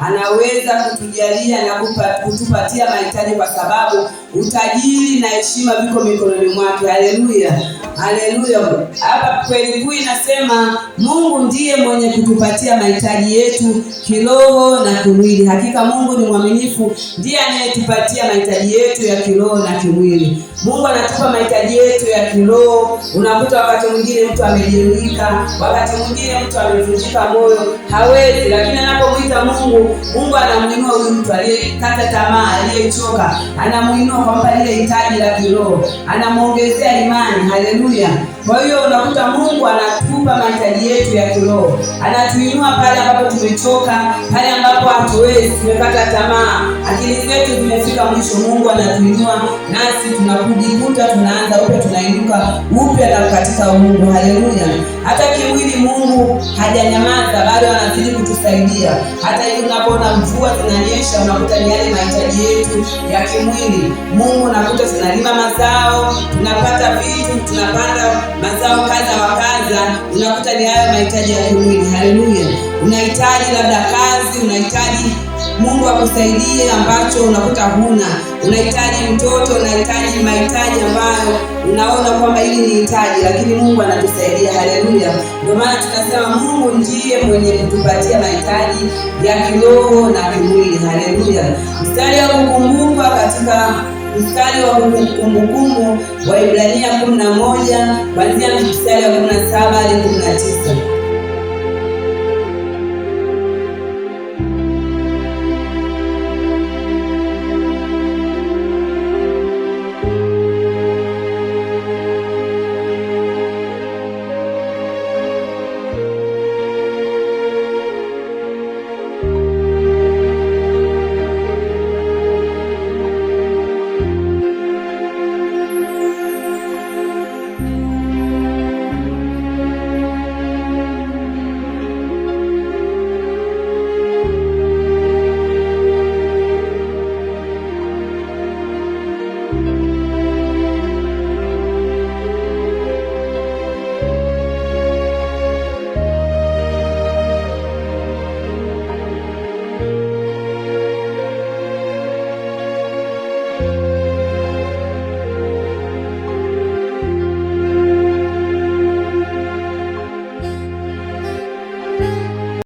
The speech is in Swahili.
anaweza kutujalia na kutupatia mahitaji, kwa sababu utajiri na heshima viko mikononi mwake. Haleluya, haleluya. Hapa kweli kuu inasema Mungu ndiye mwenye kutupatia mahitaji yetu kiroho na kimwili. Hakika Mungu ni mwaminifu, ndiye anayetupatia mahitaji yetu ya kiroho na kimwili. Mungu anatupa mahitaji yetu ya kiroho. Unakuta wakati mwingine mtu amejeruhika, wakati mwingine mtu amevunjika moyo, hawezi, lakini anapomuita Mungu, Mungu anamuinua huyu mtu aliyekata tamaa, aliyechoka, anamuinua kumpa lile hitaji la kiroho, anamuongezea imani. Haleluya. Kwa hiyo unakuta Mungu anatupa mahitaji yetu ya kiroho, anatuinua pale ambapo tumechoka, pale ambapo hatuwezi, tumekata tamaa, akili zetu zimefika mwisho. Mungu anatuinua, nasi tunakujikuta tunaanza upya, tunainuka upya na katika Mungu. Haleluya. Hata kimwili Mungu hajanyamaza, bado anazidi kutusaidia. Hata hivi unapoona mvua zinanyesha, unakuta ni yale mahitaji yetu ya kimwili. Mungu unakuta tunalima mazao, tunapata vitu, tunapanda mazao kadha wa kadha, unakuta ni hayo mahitaji ya kimwili. Haleluya. Unahitaji labda kazi, unahitaji Mungu akusaidie ambacho unakuta huna, unahitaji mtoto, unahitaji mahitaji ambayo unaona kwamba hili ni hitaji, lakini Mungu anatusaidia. Haleluya. Ndio maana tunasema Mungu ndiye mwenye kutupatia mahitaji ya kiroho na kimwili. Haleluya. Mstari wa kukumbuka katika mstari wa Kumbukumbu wa Ibrania 11 kuanzia mstari wa 17 hadi 19.